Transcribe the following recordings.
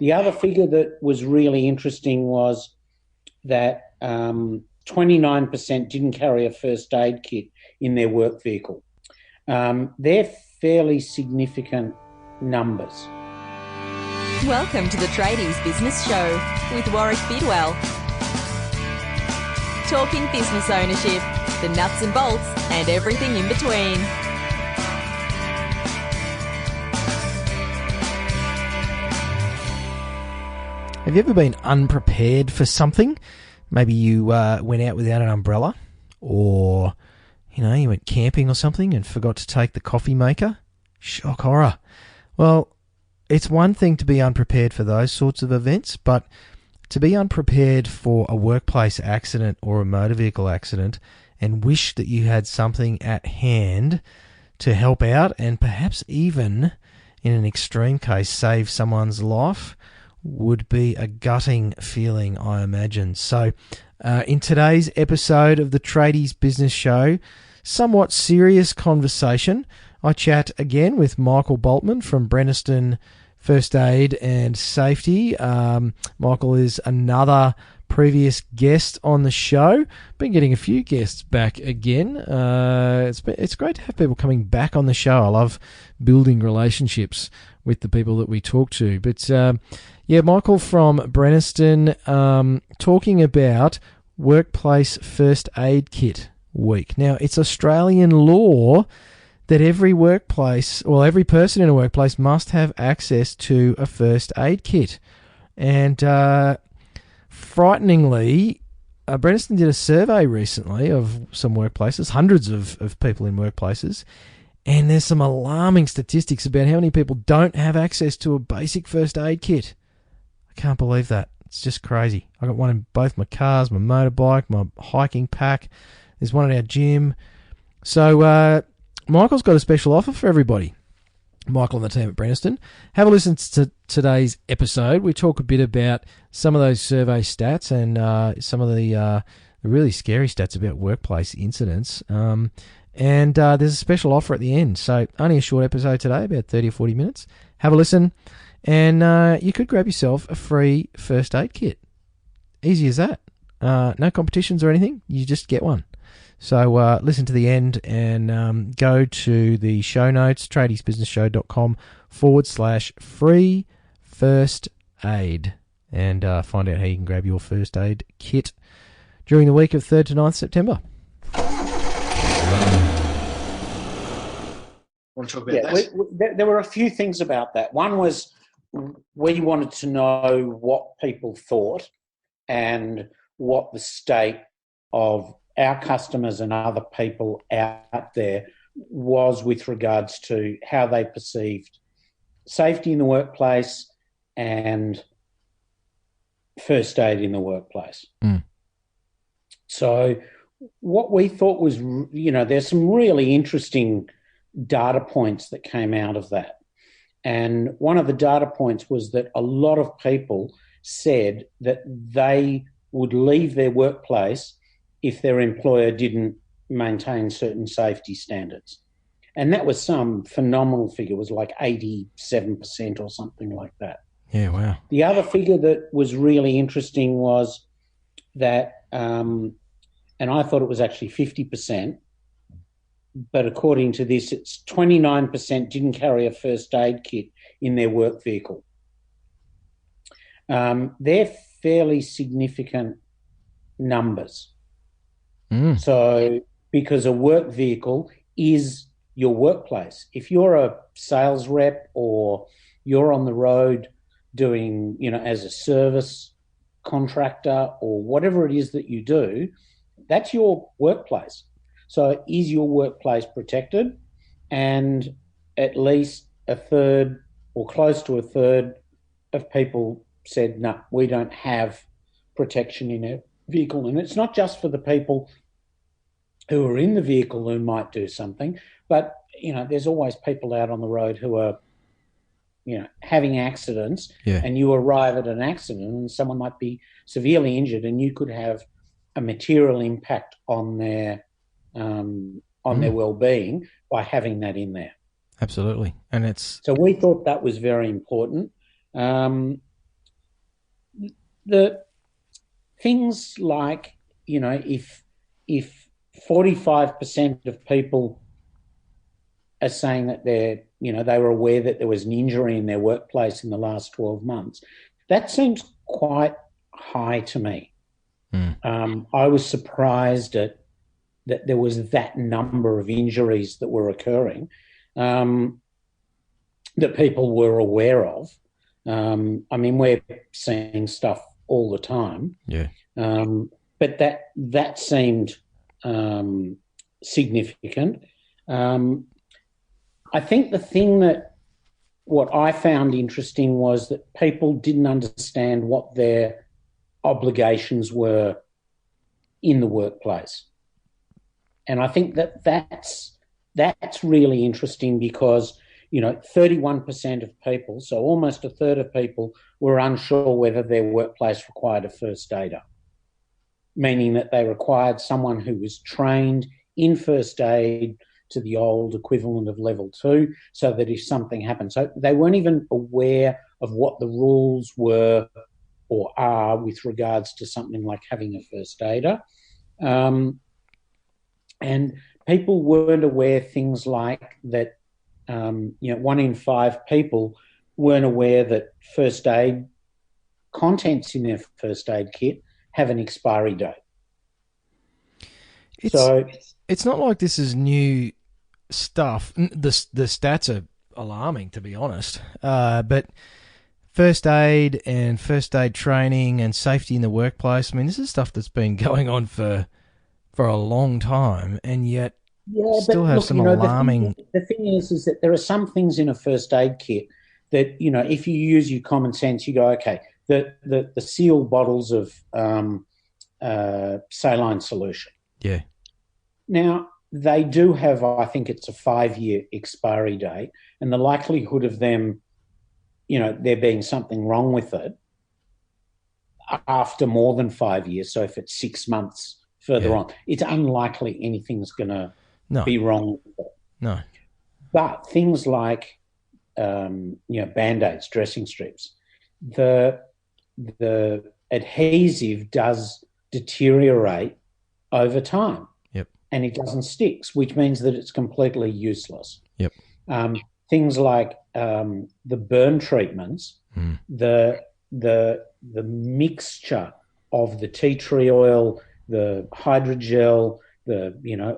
The other figure that was really interesting was that 29% didn't carry a first aid kit in their work vehicle. They're fairly significant numbers. Welcome to the Tradies Business Show with Warwick Bidwell. Talking business ownership, the nuts and bolts, and everything in between. Have you ever been unprepared for something? Maybe you went out without an umbrella, or you went camping or something and forgot to take the coffee maker. Shock horror. Well, it's one thing to be unprepared for those sorts of events, but to be unprepared for a workplace accident or a motor vehicle accident and wish that you had something at hand to help out and perhaps even, in an extreme case, save someone's life would be a gutting feeling, I imagine. So, in today's episode of the Tradies Business Show, somewhat serious conversation. I chat again with Michael Boltman from Brenniston First Aid and Safety. Michael is another previous guest on the show. Been getting a few guests back again. It's great to have people coming back on the show. I love building relationships with the people that we talk to. But Michael from Brenniston talking about Workplace First Aid Kit Week. Now, it's Australian law that every person in a workplace must have access to a first aid kit. And frighteningly, Brenniston did a survey recently of some workplaces, hundreds of people in workplaces, and there's some alarming statistics about how many people don't have access to a basic first aid kit. I can't believe that. It's just crazy. I got one in both my cars, my motorbike, my hiking pack. There's one at our gym. So Michael's got a special offer for everybody. Michael and the team at Brenniston. Have a listen to today's episode. We talk a bit about some of those survey stats and some of the really scary stats about workplace incidents. And there's a special offer at the end. So only a short episode today, about 30 or 40 minutes. Have a listen, and you could grab yourself a free first aid kit. Easy as that. No competitions or anything. You just get one. So listen to the end and go to the show notes, tradiesbusinessshow.com/free first aid, and find out how you can grab your first aid kit during the week of 3rd to 9th September. Want to talk about that? There were a few things about that. One was we wanted to know what people thought and what the state of our customers and other people out there was with regards to how they perceived safety in the workplace and first aid in the workplace. Mm. So what we thought was, there's some really interesting data points that came out of that. And one of the data points was that a lot of people said that they would leave their workplace if their employer didn't maintain certain safety standards. And that was some phenomenal figure. It was like 87% or something like that. Yeah, wow. The other figure that was really interesting was that, and I thought it was actually 50%, but according to this, it's 29% didn't carry a first aid kit in their work vehicle. They're fairly significant numbers. Mm. So, because a work vehicle is your workplace. If you're a sales rep or you're on the road doing, as a service contractor or whatever it is that you do, that's your workplace. So is your workplace protected? And at least a third or close to a third of people said, no, we don't have protection in our vehicle. And it's not just for the people who are in the vehicle who might do something, but, there's always people out on the road who are, having accidents, and you arrive at an accident and someone might be severely injured and you could have a material impact on their well-being by having that in there. Absolutely. And so we thought that was very important. the things like, if 45% of people are saying that they were aware that there was an injury in their workplace in the last 12 months, that seems quite high to me. I was surprised that there was that number of injuries that were occurring, that people were aware of. I mean, we're seeing stuff all the time. Yeah. But that seemed significant. I think what I found interesting was that people didn't understand what their obligations were in the workplace. And I think that's really interesting because, 31% of people, so almost a third of people, were unsure whether their workplace required a first aider, meaning that they required someone who was trained in first aid to the old equivalent of level 2, so that if something happened. So they weren't even aware of what the rules were or are with regards to something like having a first aider. And people weren't aware things like that, 1 in 5 people weren't aware that first aid contents in their first aid kit have an expiry date. It's not like this is new stuff. The stats are alarming, to be honest. But first aid and first aid training and safety in the workplace, I mean, this is stuff that's been going on for a long time, and yet still have some alarming... The thing is that there are some things in a first aid kit that, if you use your common sense, you go, okay, the sealed bottles of saline solution. Yeah. Now, they do have, I think it's a 5-year expiry date, and the likelihood of them, there being something wrong with it after more than 5 years, so if it's 6 months further on, it's unlikely anything's going to be wrong with it. No. But things like, Band-Aids, dressing strips, the adhesive does deteriorate over time. Yep. And it doesn't stick, which means that it's completely useless. Yep. Things like the burn treatments, the mixture of the tea tree oil, the hydrogel,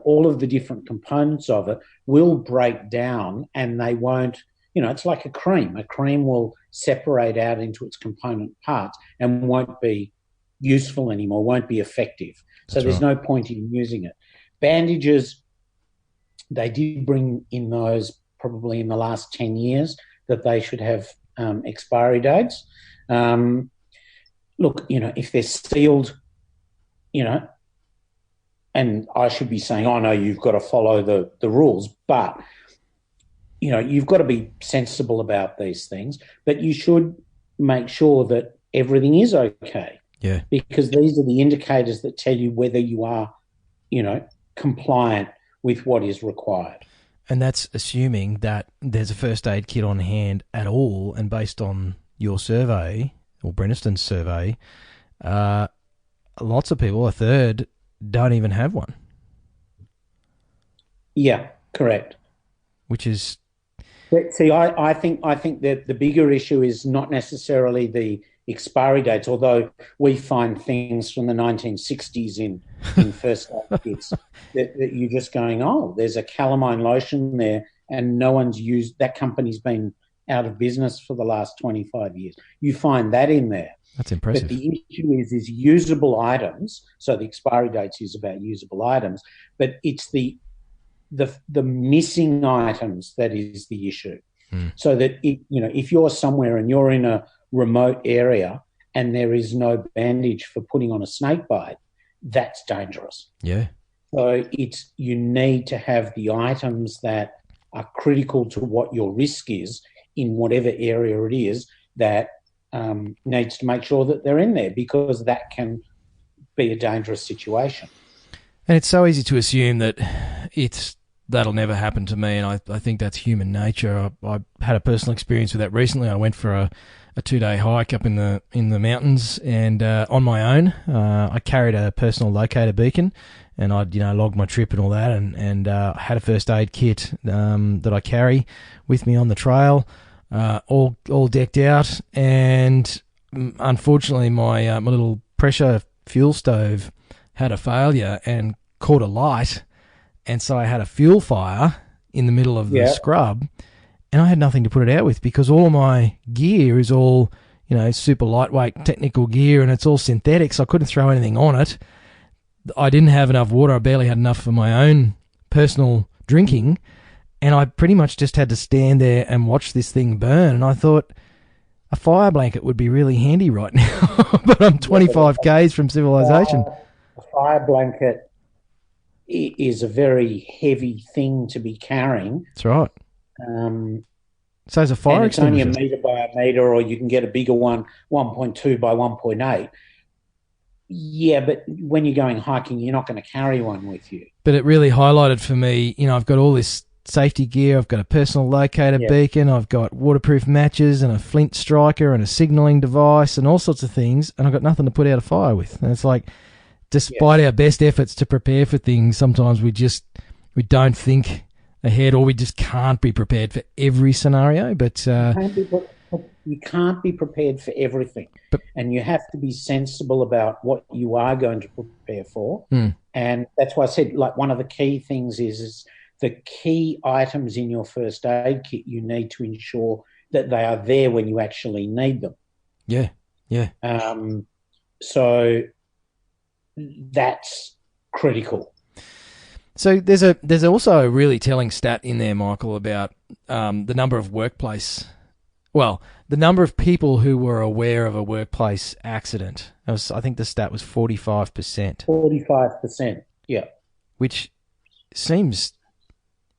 all of the different components of it will break down, and they won't, it's like a cream. A cream will separate out into its component parts and won't be useful anymore, won't be effective. So there's no point in using it. Bandages, they did bring in those probably in the last 10 years that they should have expiry dates. Look, if they're sealed, and I should be saying, oh, no, you've got to follow the rules, but, you've got to be sensible about these things, but you should make sure that everything is okay. Yeah. Because these are the indicators that tell you whether you are, compliant with what is required. And that's assuming that there's a first aid kit on hand at all, and based on your survey, or Brenniston's survey, lots of people, a third, don't even have one. Yeah, correct. Which is... See, I think that the bigger issue is not necessarily the expiry dates, although we find things from the 1960s in first aid kits that you're just going, oh, there's a calamine lotion there, and no one's used, that company's been out of business for the last 25 years. You find that in there. That's impressive. But the issue is usable items. So the expiry dates is about usable items, but it's the missing items that is the issue. So that if you're somewhere and you're in a remote area and there is no bandage for putting on a snake bite, that's dangerous. Yeah. So you need to have the items that are critical to what your risk is in whatever area it is that needs to make sure that they're in there, because that can be a dangerous situation. And it's so easy to assume that it's that'll never happen to me, and I think that's human nature. I had a personal experience with that recently. I went for a 2-day hike up in the mountains, and on my own, I carried a personal locator beacon, and I'd log my trip and all that, and had a first aid kit that I carry with me on the trail, all decked out, and unfortunately my little pressure fuel stove had a failure and caught a light, and so I had a fuel fire in the middle of the scrub, and I had nothing to put it out with because all my gear is all, super lightweight technical gear, and it's all synthetic, so I couldn't throw anything on it. I didn't have enough water. I barely had enough for my own personal drinking, and I pretty much just had to stand there and watch this thing burn, and I thought a fire blanket would be really handy right now, but I'm 25 k's from civilization. A fire blanket is a very heavy thing to be carrying. That's right. So as a fire extinguisher. It's only 1 metre by 1 metre, or you can get a bigger one, 1.2 by 1.8. Yeah, but when you're going hiking, you're not going to carry one with you. But it really highlighted for me, I've got all this safety gear. I've got a personal locator beacon. I've got waterproof matches and a flint striker and a signalling device and all sorts of things, and I've got nothing to put out a fire with. And it's like, despite our best efforts to prepare for things, sometimes we don't think ahead, or we just can't be prepared for every scenario. But you can't be prepared for everything, and you have to be sensible about what you are going to prepare for. And that's why I said, like, one of the key things is the key items in your first aid kit. You need to ensure that they are there when you actually need them. Yeah. So that's critical. So there's also a really telling stat in there, Michael, about the number of the number of people who were aware of a workplace accident. I think the stat was 45%. 45%, yeah. Which seems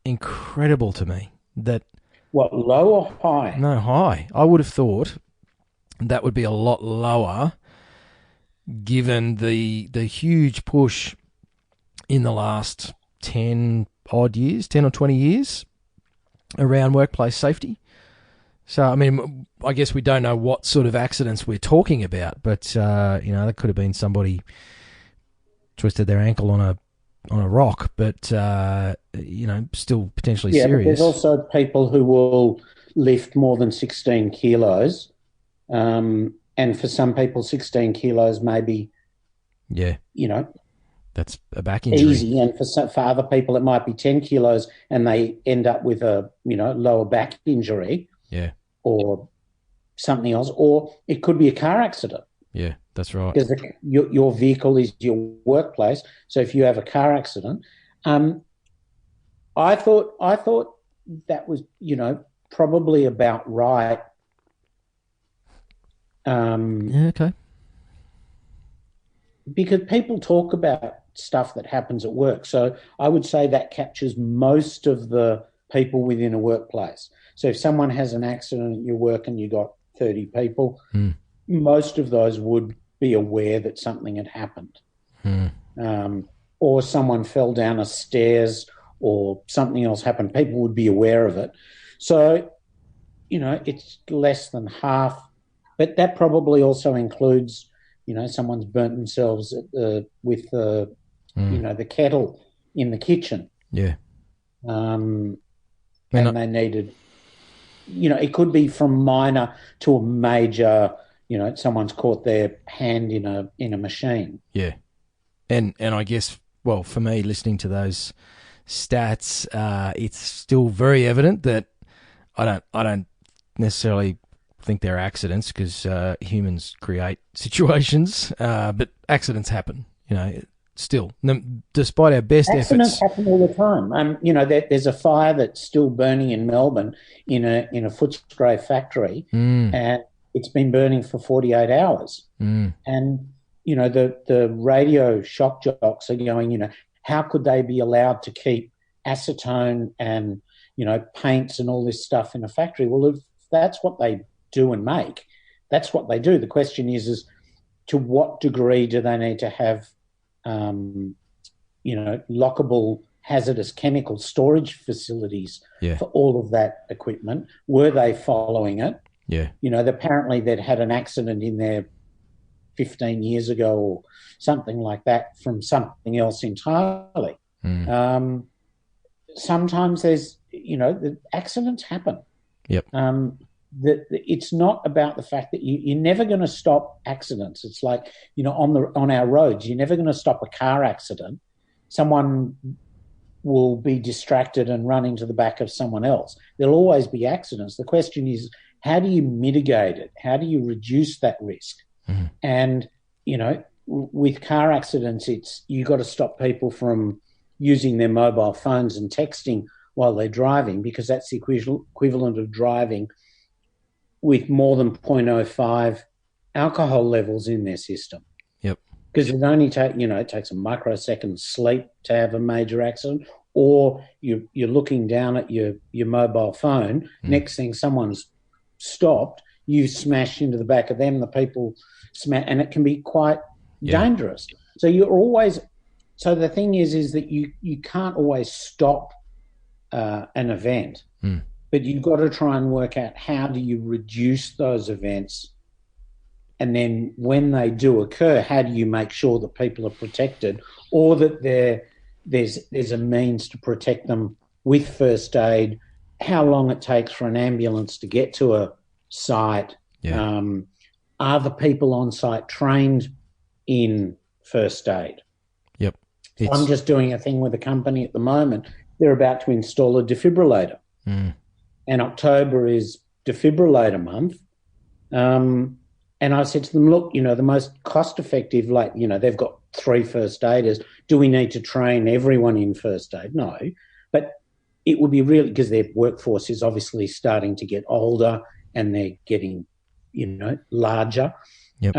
incredible to me. That what, low or high? No, high. I would have thought that would be a lot lower, given the huge push in the last 10 or 20 years around workplace safety. So, I mean, I guess we don't know what sort of accidents we're talking about, but, that could have been somebody twisted their ankle on a rock, but, still potentially serious. But there's also people who will lift more than 16 kilos, and for some people, 16 kilos may be, that's a back injury. Easy, and for other people, it might be 10 kilos, and they end up with a, lower back injury. Yeah. Or something else, or it could be a car accident. Yeah, that's right. Because your vehicle is your workplace. So if you have a car accident, I thought that was, probably about right. Okay. Because people talk about stuff that happens at work. So I would say that captures most of the people within a workplace. So if someone has an accident at your work and you got 30 people, most of those would be aware that something had happened. Or someone fell down a stairs or something else happened. People would be aware of it. So, it's less than half. But that probably also includes, someone's burnt themselves with the kettle in the kitchen. Yeah. And they needed, it could be from minor to a major, someone's caught their hand in a machine. Yeah. And I guess, well, for me, listening to those stats, it's still very evident that I don't necessarily think they're accidents, because humans create situations, but accidents happen, still, despite our best accidents efforts. Happen all the time. There's a fire that's still burning in Melbourne in a Footscray factory, and it's been burning for 48 hours. And the radio shock jocks are going, how could they be allowed to keep acetone and paints and all this stuff in a factory? Well, if that's what they do and make, that's what they do. The question is to what degree do they need to have lockable hazardous chemical storage facilities Yeah. for all of that equipment. Were they following it? Yeah. Apparently they'd had an accident in there 15 years ago or something like that from something else entirely. Sometimes there's, the accidents happen. Yep. It's not about the fact that you're never going to stop accidents. It's like, on our roads, you're never going to stop a car accident. Someone will be distracted and run into the back of someone else. There'll always be accidents. The question is, how do you mitigate it? How do you reduce that risk? Mm-hmm. And, with car accidents, you've got to stop people from using their mobile phones and texting while they're driving, because that's the equivalent of driving with more than 0.05 alcohol levels in their system. Yep. Because it only it takes a microsecond sleep to have a major accident, or you're looking down at your mobile phone. Next thing, someone's stopped, you smash into the back of them, the people smash, and it can be quite dangerous. So the thing is that you can't always stop an event, but you've got to try and work out how do you reduce those events, and then when they do occur, how do you make sure that people are protected, or that there's a means to protect them with first aid, how long it takes for an ambulance to get to a site. Are the people on site trained in first aid? Yep. I'm just doing a thing with a company at the moment. They're about to install a defibrillator. And October is defibrillator month. And I said to them, look, the most cost-effective, they've got 3 first aiders. Do we need to train everyone in first aid? No. But it would be really, because their workforce is obviously starting to get older and they're getting, larger. Yep.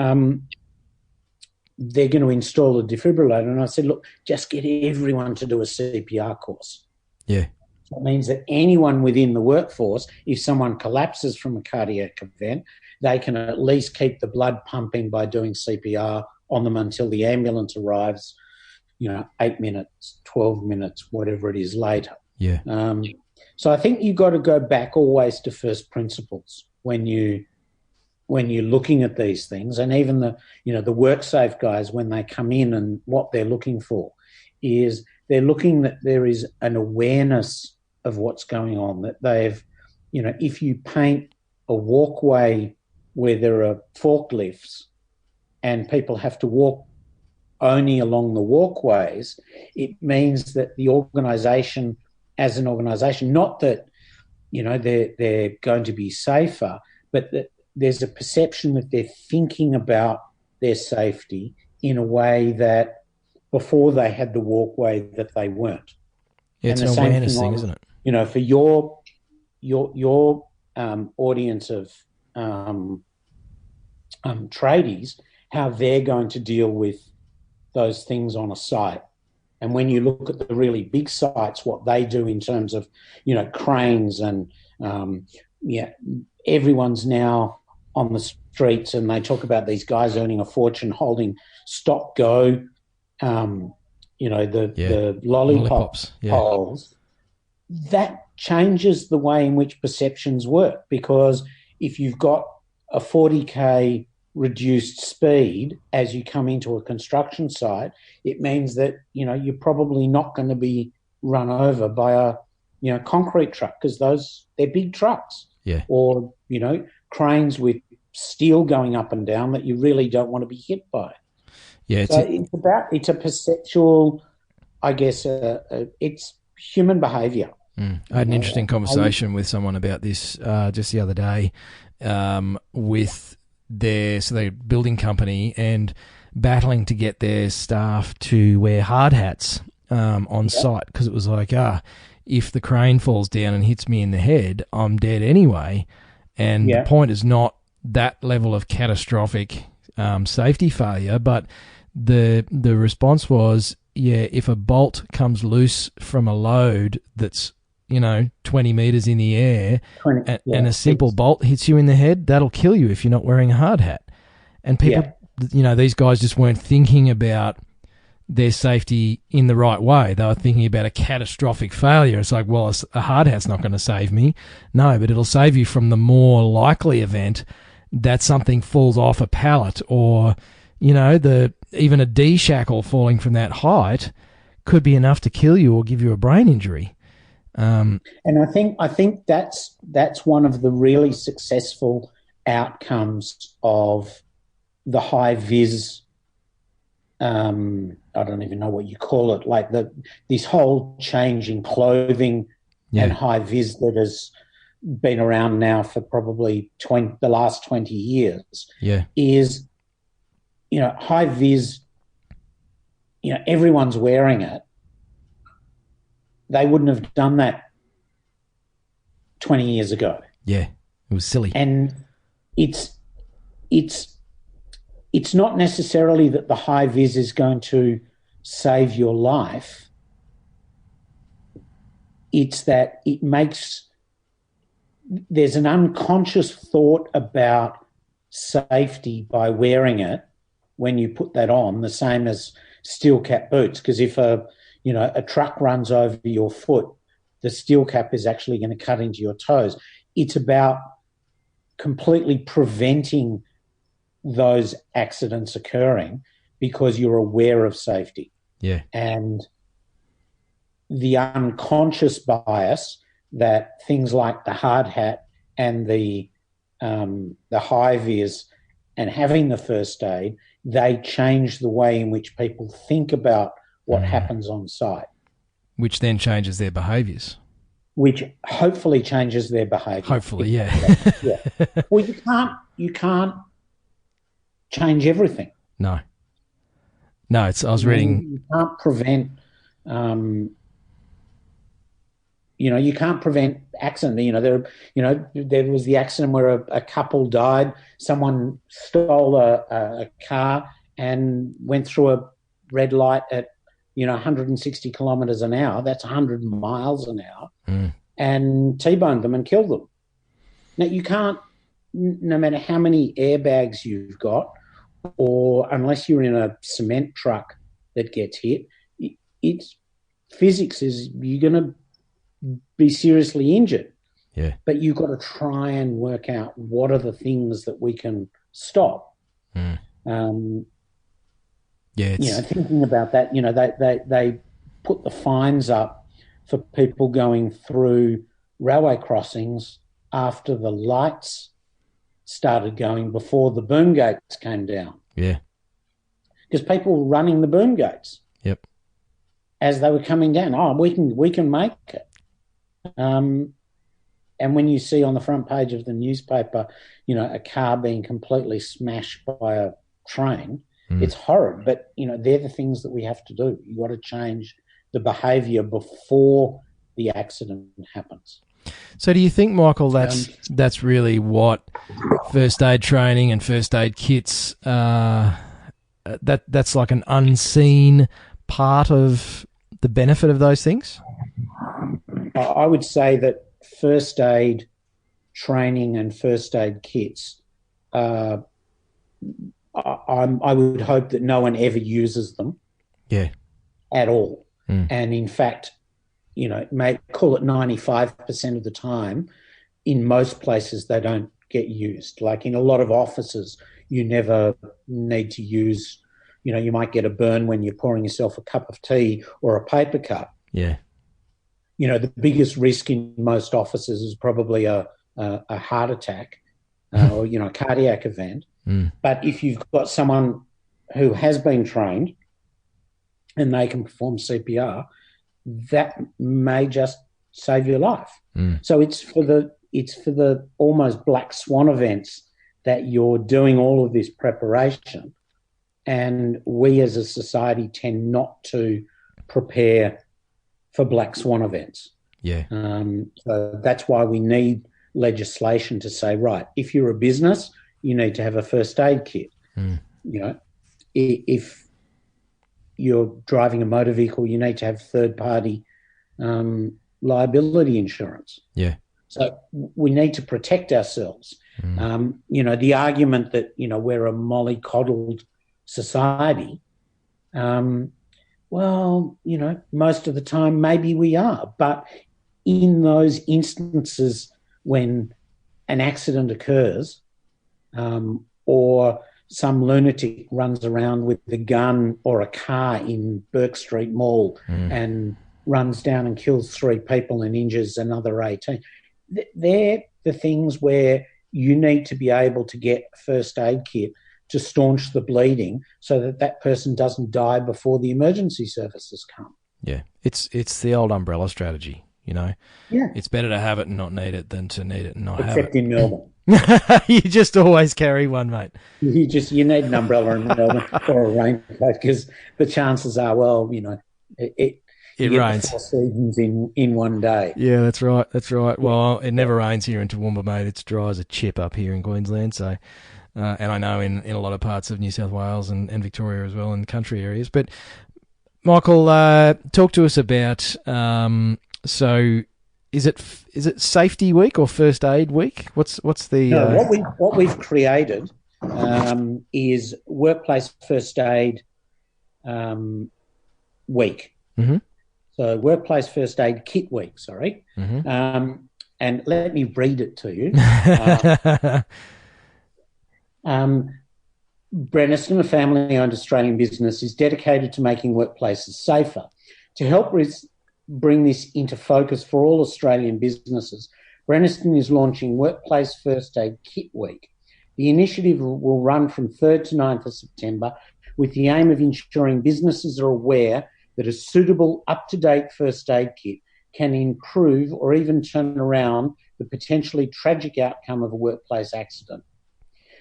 They're going to install a defibrillator. And I said, look, just get everyone to do a CPR course. Yeah. That means that anyone within the workforce, if someone collapses from a cardiac event, they can at least keep the blood pumping by doing CPR on them until the ambulance arrives, 8 minutes, 12 minutes, whatever it is later. Yeah. So I think you've got to go back always to first principles when you're looking at these things. And even the WorkSafe guys, when they come in, and what they're looking for is they're looking that there is an awareness of what's going on, that they've, if you paint a walkway where there are forklifts and people have to walk only along the walkways, it means that the organisation, as an organisation, not that, they're going to be safer, but that there's a perception that they're thinking about their safety in a way that before they had the walkway that they weren't. Yeah, it's an awareness thing, isn't it? For your audience of tradies, how they're going to deal with those things on a site. And when you look at the really big sites, what they do in terms of, cranes and, everyone's now on the streets, and they talk about these guys earning a fortune holding stop-go, the lollipops poles. That changes the way in which perceptions work, because if you've got a 40K reduced speed as you come into a construction site, it means that, you're probably not going to be run over by a, concrete truck, because they're big trucks. Yeah. Or, cranes with steel going up and down that you really don't want to be hit by. Yeah. It's a perceptual, I guess, it's human behaviour. I had an interesting conversation with someone about this just the other day with their building company, and battling to get their staff to wear hard hats on site, because it was like, if the crane falls down and hits me in the head, I'm dead anyway. And the point is not that level of catastrophic safety failure, but the response was, if a bolt comes loose from a load that's 20 meters in the air, and a simple bolt hits you in the head, that'll kill you if you're not wearing a hard hat. And people, these guys just weren't thinking about their safety in the right way. They were thinking about a catastrophic failure. It's like, well, a hard hat's not going to save me. No, but it'll save you from the more likely event that something falls off a pallet, or, you know, even a D shackle falling from that height could be enough to kill you or give you a brain injury. And I think that's one of the really successful outcomes of the high vis. I don't even know what you call it. Like this whole change in clothing and high vis that has been around now for probably the last 20 years. Is, you know, high vis. You know, everyone's wearing it. They wouldn't have done that 20 years ago. Yeah, it was silly. And it's not necessarily that the high vis is going to save your life. It's that there's an unconscious thought about safety by wearing it when you put that on, the same as steel cap boots. Because if a truck runs over your foot, the steel cap is actually going to cut into your toes. It's about completely preventing those accidents occurring because you're aware of safety. Yeah. And the unconscious bias that things like the hard hat and the high vis and having the first aid, they change the way in which people think about what happens on site. Which then changes their behaviours. Which hopefully changes their behaviour. Hopefully, yeah. Yeah. Well, you can't change everything. No. I was reading. You can't prevent. You can't prevent accident. There was the accident where a couple died. Someone stole a car and went through a red light at 160 kilometres an hour. That's 100 miles an hour, and T-boned them and killed them. Now you can't, no matter how many airbags you've got, or unless you're in a cement truck that gets hit, it's physics is you're going to be seriously injured. Yeah. But you've got to try and work out what are the things that we can stop. Thinking about that, they put the fines up for people going through railway crossings after the lights started going, before the boom gates came down. Yeah. Because people were running the boom gates. Yep. As they were coming down. Oh, we can make it. And when you see on the front page of the newspaper, a car being completely smashed by a train, it's horrid. But, they're the things that we have to do. You've got to change the behaviour before the accident happens. So do you think, Michael, that's really what first aid training and first aid kits, that's like an unseen part of the benefit of those things? I would say that first aid training and first aid kits, I would hope that no one ever uses them. Yeah. At all. And in fact, may call it 95% of the time, in most places they don't get used. Like in a lot of offices, you never need to use, you might get a burn when you're pouring yourself a cup of tea or a paper cup. Yeah. The biggest risk in most offices is probably a heart attack or, a cardiac event. But if you've got someone who has been trained and they can perform CPR, that may just save your life. So it's for the almost black swan events that you're doing all of this preparation, and we as a society tend not to prepare for black swan events. Yeah. So that's why we need legislation to say, right, if you're a business, you need to have a first aid kit. If you're driving a motor vehicle, you need to have third-party liability insurance. Yeah. So we need to protect ourselves. The argument that, we're a mollycoddled society, Well, most of the time, maybe we are. But in those instances when an accident occurs, or some lunatic runs around with a gun or a car in Burke Street Mall and runs down and kills 3 people and injures another 18. They're the things where you need to be able to get a first aid kit to staunch the bleeding so that that person doesn't die before the emergency services come. Yeah, it's the old umbrella strategy, Yeah. It's better to have it and not need it than to need it and not have it. Except in Melbourne. You just always carry one, mate. You need an umbrella in Melbourne or a raincoat because the chances are, it rains. 4 seasons in one day. Yeah, that's right. That's right. Well, it never rains here in Toowoomba, mate. It's dry as a chip up here in Queensland. So, and I know in a lot of parts of New South Wales and Victoria as well, in country areas. But Michael, talk to us about. So, is it Safety Week or First Aid Week? What's the? No, what we've created is Workplace First Aid Week. Mm-hmm. So Workplace First Aid Kit Week. Sorry. Mm-hmm. And let me read it to you. Brenniston, a family-owned Australian business, is dedicated to making workplaces safer. To help bring this into focus for all Australian businesses, Brenniston is launching Workplace First Aid Kit Week. The initiative will run from 3rd to 9th of September with the aim of ensuring businesses are aware that a suitable, up-to-date first aid kit can improve or even turn around the potentially tragic outcome of a workplace accident.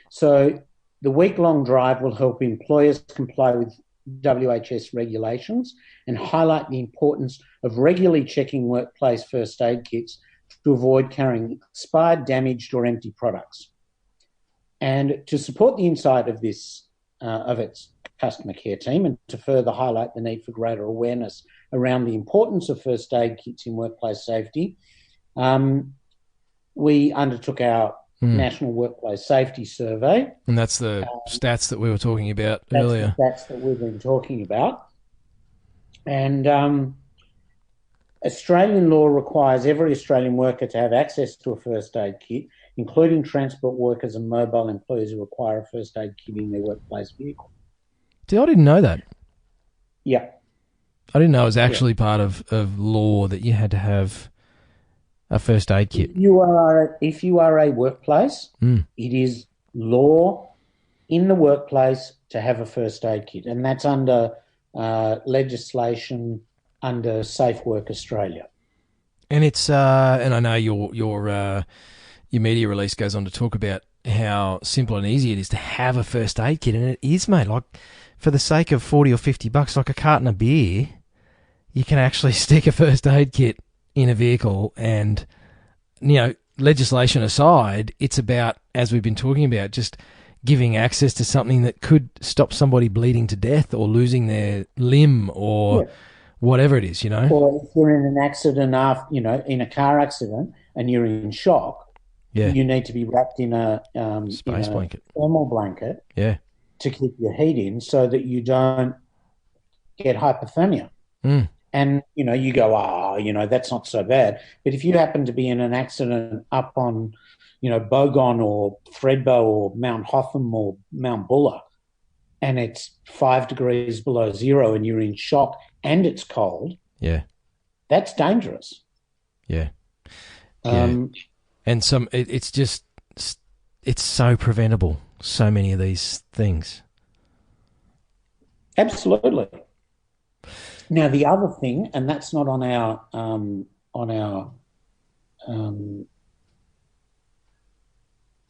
So the week-long drive will help employers comply with WHS regulations and highlight the importance of regularly checking workplace first aid kits to avoid carrying expired, damaged or empty products. And to support the insight of this, of its customer care team, and to further highlight the need for greater awareness around the importance of first aid kits in workplace safety, we undertook our National Workplace Safety Survey. And that's the stats that we were talking about earlier. That's the stats that we've been talking about. And Australian law requires every Australian worker to have access to a first aid kit, including transport workers and mobile employees who require a first aid kit in their workplace vehicle. See, I didn't know that. Yeah. I didn't know it was actually part of law that you had to have a first aid kit. If you are a workplace, it is law in the workplace to have a first aid kit, and that's under legislation under Safe Work Australia. And it's and I know your media release goes on to talk about how simple and easy it is to have a first aid kit, and it is, mate. Like, for the sake of $40 or $50, like a carton of beer, you can actually stick a first aid kit in a vehicle. And, legislation aside, it's about, as we've been talking about, just giving access to something that could stop somebody bleeding to death or losing their limb or whatever it is, Or if you're in an accident, in a car accident and you're in shock, you need to be wrapped in a space blanket, thermal blanket, to keep your heat in so that you don't get hypothermia. And, you go, that's not so bad. But if you happen to be in an accident up on, Bogon or Thredbo or Mount Hotham or Mount Buller, and it's 5 degrees below zero and you're in shock and it's cold, that's dangerous. And it's so preventable, so many of these things. Absolutely. Now, the other thing, and that's not on our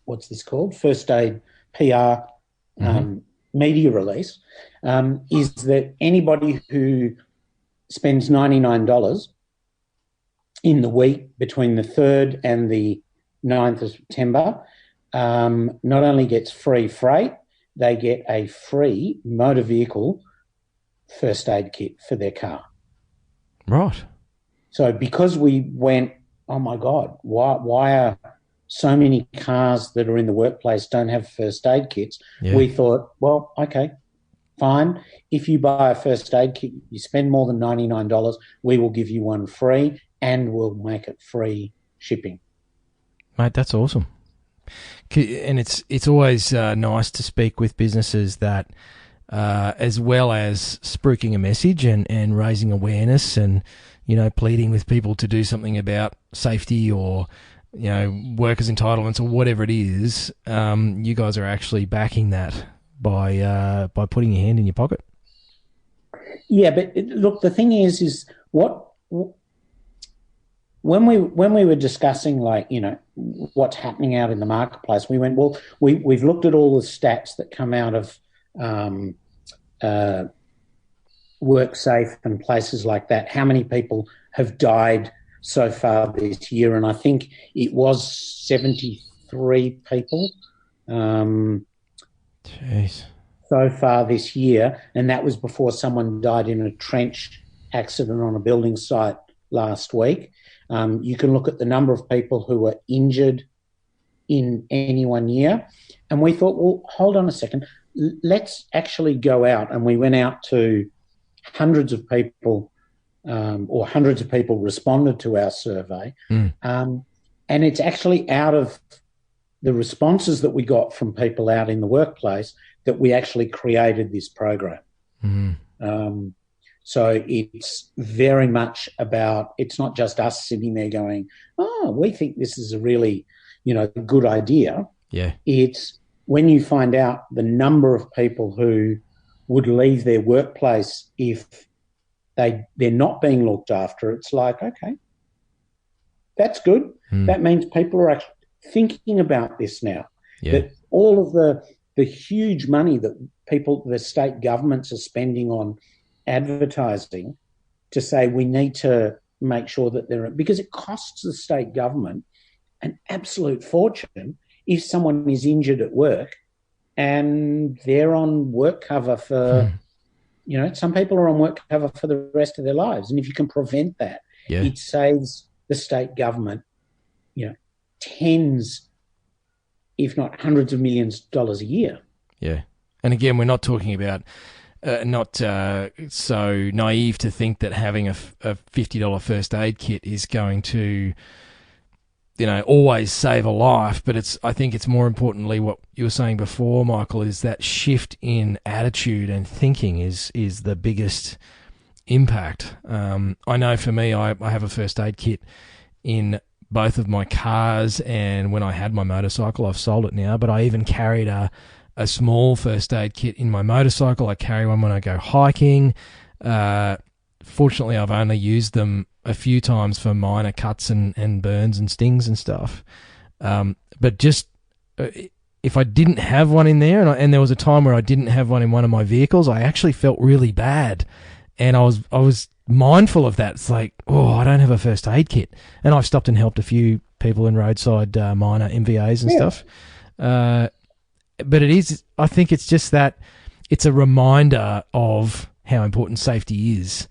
what's this called? First aid PR media release, is that anybody who spends $99 in the week between the 3rd and the 9th of September not only gets free freight, they get a free motor vehicle first aid kit for their car. Right. So because we went, oh my God, why are so many cars that are in the workplace don't have first aid kits? We thought, well, okay, fine. If you buy a first aid kit, you spend more than $99, we will give you one free and we'll make it free shipping. Mate, that's awesome. And it's always nice to speak with businesses that, as well as spruiking a message and raising awareness and, pleading with people to do something about safety or, workers' entitlements or whatever it is, you guys are actually backing that by putting your hand in your pocket. Yeah, but look, the thing is when we were discussing, like, what's happening out in the marketplace, we went, well, we've looked at all the stats that come out of WorkSafe and places like that. How many people have died so far this year? And I think it was 73 people. Jeez. So far this year, and that was before someone died in a trench accident on a building site last week. You can look at the number of people who were injured in any one year. And we thought, well, hold on a second. Let's actually go out. And we went out to hundreds of people, or hundreds of people responded to our survey. And it's actually out of the responses that we got from people out in the workplace that we actually created this program. So it's very much about, it's not just us sitting there going, oh, we think this is a really, good idea. Yeah. It's when you find out the number of people who would leave their workplace if they're not being looked after, it's like, okay, that's good. That means people are actually thinking about this now. Yeah. That all of the huge money that the state governments are spending on advertising to say we need to make sure that because it costs the state government an absolute fortune if someone is injured at work and they're on work cover for, some people are on work cover for the rest of their lives. And if you can prevent that, it saves the state government, tens, if not hundreds of millions of dollars a year. Yeah. And again, we're not talking about not so naive to think that having a $50 first aid kit is going to, always save a life. But I think it's more importantly what you were saying before, Michael, is that shift in attitude and thinking is the biggest impact. I know for me, I have a first aid kit in both of my cars, and when I had my motorcycle, I've sold it now, but I even carried a small first aid kit in my motorcycle. I carry one when I go hiking. Fortunately, I've only used them a few times for minor cuts and burns and stings and stuff. But just if I didn't have one in there, and there was a time where I didn't have one in one of my vehicles, I actually felt really bad. And I was mindful of that. It's like, oh, I don't have a first aid kit. And I've stopped and helped a few people in roadside minor MVAs and stuff. But I think it's just that it's a reminder of how important safety is.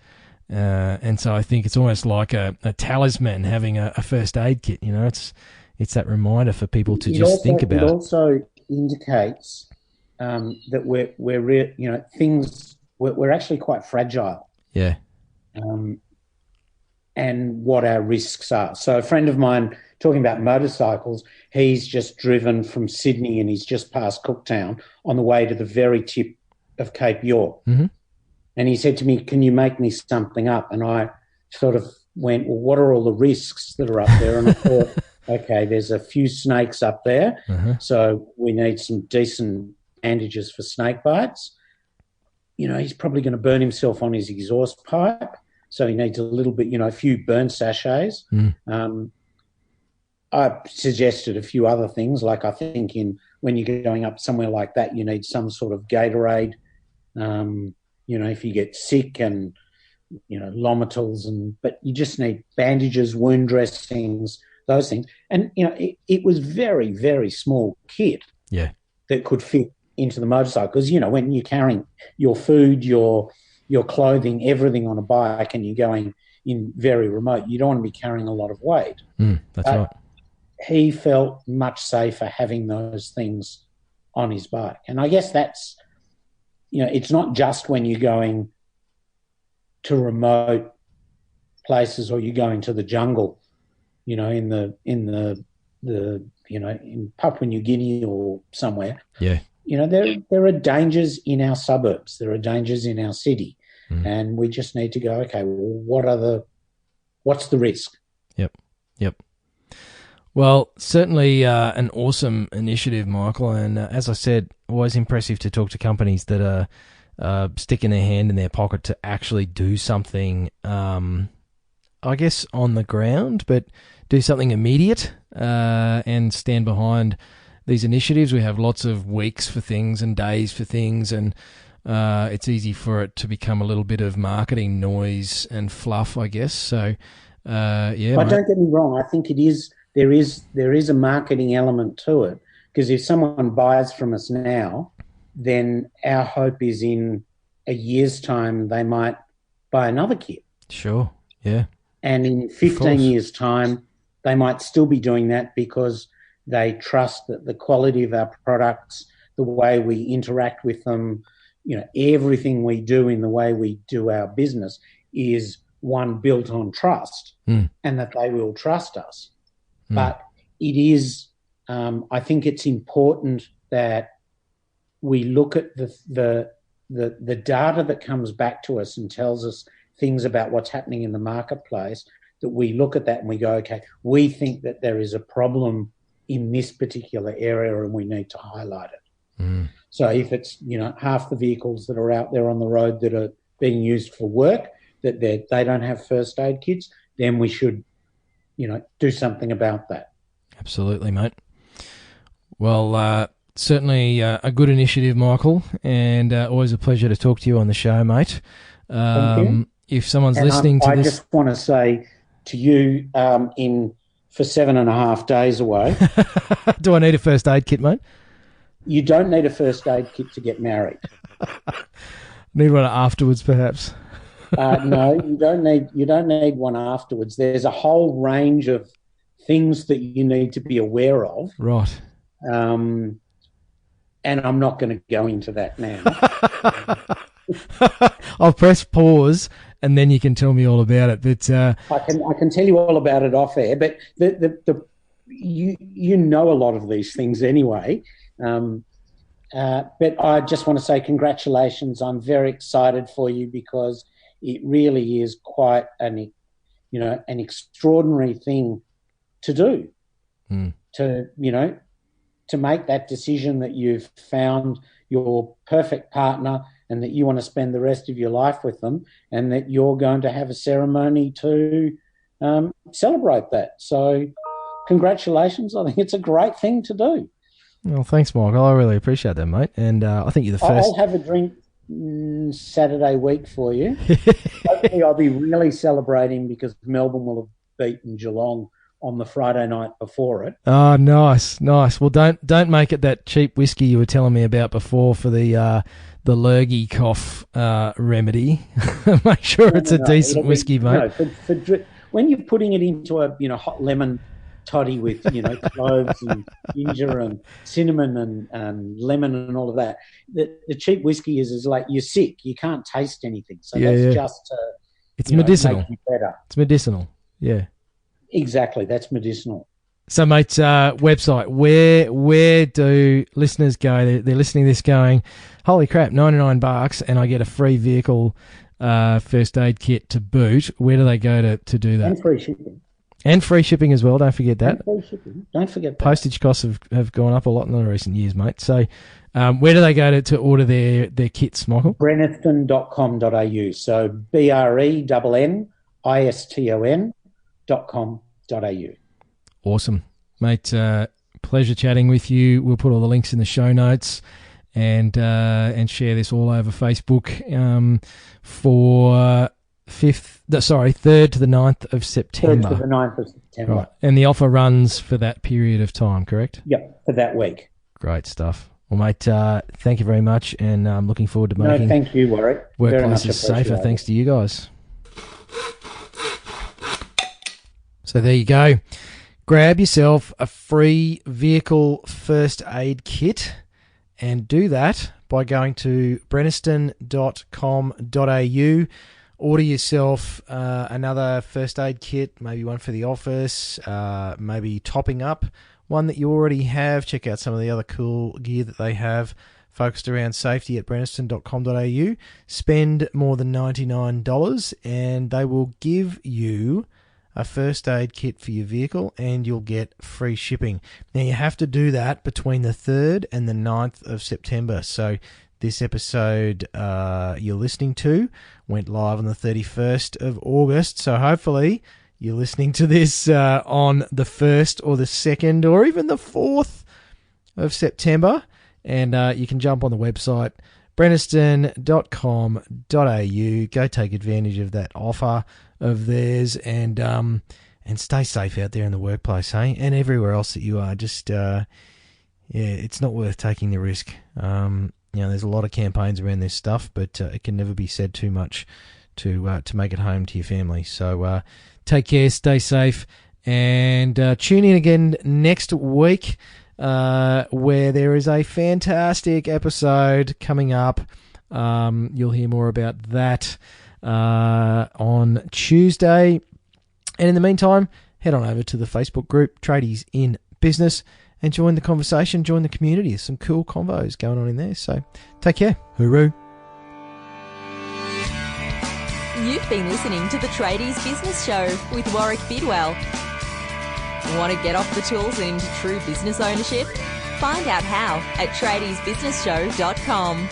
And so I think it's almost like a talisman having a first aid kit. It's that reminder for people to think about. It also indicates that we're actually quite fragile. Yeah. And what our risks are. So a friend of mine, talking about motorcycles, he's just driven from Sydney and he's just past Cooktown on the way to the very tip of Cape York. Mm-hmm. And he said to me, can you make me something up? And I sort of went, well, what are all the risks that are up there? And I thought, okay, there's a few snakes up there. Uh-huh. So we need some decent bandages for snake bites. He's probably going to burn himself on his exhaust pipe. So he needs a little bit, a few burn sachets. I suggested a few other things, like I think when you're going up somewhere like that, you need some sort of Gatorade, if you get sick and, Lomitals, but you just need bandages, wound dressings, those things. And, it was very, very small kit that could fit into the motorcycle. Because, when you're carrying your food, your clothing, everything on a bike, and you're going in very remote, you don't want to be carrying a lot of weight. That's right. He felt much safer having those things on his bike. And I guess that's, it's not just when you're going to remote places or you're going to the jungle, in Papua New Guinea or somewhere. Yeah. There are dangers in our suburbs. There are dangers in our city. And we just need to go, okay, well, what's the risk? Yep. Well, certainly an awesome initiative, Michael. And as I said, always impressive to talk to companies that are sticking their hand in their pocket to actually do something, I guess, on the ground, but do something immediate and stand behind these initiatives. We have lots of weeks for things and days for things, and it's easy for it to become a little bit of marketing noise and fluff, I guess. So, yeah. But don't get me wrong. I think it is. There is a marketing element to it, because if someone buys from us now, then our hope is in a year's time they might buy another kit. Sure. Yeah. And in 15 years' time, they might still be doing that because they trust that the quality of our products, the way we interact with them, everything we do in the way we do our business is one built on trust, and that they will trust us. But it is, I think it's important that we look at the data that comes back to us and tells us things about what's happening in the marketplace, that we look at that and we go, okay, we think that there is a problem in this particular area and we need to highlight it. So if it's, half the vehicles that are out there on the road that are being used for work, that they don't have first aid kits, then we should, do something about that. Absolutely, mate. Well, certainly a good initiative, Michael, and always a pleasure to talk to you on the show, mate. Thank you. If someone's listening to I this... I just want to say to you, for 7.5 days away... Do I need a first aid kit, mate? You don't need a first aid kit to get married. Need one afterwards, perhaps. No, you don't need one afterwards. There's a whole range of things that you need to be aware of. Right. And I'm not going to go into that now. I'll press pause and then you can tell me all about it. But I can tell you all about it off air. But you know a lot of these things anyway. But I just want to say congratulations. I'm very excited for you because it really is quite an extraordinary thing to do. To make that decision that you've found your perfect partner and that you want to spend the rest of your life with them, and that you're going to have a ceremony to celebrate that. So congratulations. I think it's a great thing to do. Well, thanks, Michael. I really appreciate that, mate. And I think you're the first... I'll have a drink Saturday week for you. Hopefully I'll be really celebrating because Melbourne will have beaten Geelong on the Friday night before it. Oh, nice. Well, don't make it that cheap whiskey you were telling me about before for the lurgy cough remedy. Make sure it's a decent whiskey, mate. When you're putting it into a hot lemon toddy with cloves and ginger and cinnamon and lemon and all of that, the cheap whiskey is like you're sick, you can't taste anything. So just it's medicinal. Make you better. It's medicinal. Yeah. Exactly, that's medicinal. So, mate, website, where do listeners go? They're listening to this going, holy crap, $99 and I get a free vehicle first aid kit to boot. Where do they go to do that? And free shipping. And free shipping as well, don't forget that. And free shipping, don't forget that. Postage costs have gone up a lot in the recent years, mate. So where do they go to order their kits, Michael? Brenniston.com.au. So BRENNISTON.com.au. Awesome. Mate, pleasure chatting with you. We'll put all the links in the show notes and share this all over Facebook for 3rd to the 9th of September. 3rd to the 9th of September. Right. And the offer runs for that period of time, correct? Yep, for that week. Great stuff. Well, mate, thank you very much, and I'm looking forward to making thank you, Warwick. workplaces safer thanks to you guys. So there you go. Grab yourself a free vehicle first aid kit and do that by going to brenniston.com.au. Order yourself another first aid kit, maybe one for the office, maybe topping up one that you already have. Check out some of the other cool gear that they have focused around safety at brenniston.com.au. Spend more than $99 and they will give you a first aid kit for your vehicle and you'll get free shipping. Now you have to do that between the 3rd and the 9th of September. So this episode you're listening to went live on the 31st of August. So hopefully you're listening to this on the 1st or the 2nd or even the 4th of September. And you can jump on the website, brenniston.com.au. Go take advantage of that offer of theirs and stay safe out there in the workplace, hey? And everywhere else that you are. Just, it's not worth taking the risk. There's a lot of campaigns around this stuff, but it can never be said too much to make it home to your family. So take care, stay safe, and tune in again next week where there is a fantastic episode coming up. You'll hear more about that on Tuesday. And in the meantime, head on over to the Facebook group, Tradies in Business, and join the conversation, join the community. There's some cool convos going on in there. So take care. Hooroo. You've been listening to the Tradies Business Show with Warwick Bidwell. Want to get off the tools and into true business ownership? Find out how at tradiesbusinessshow.com.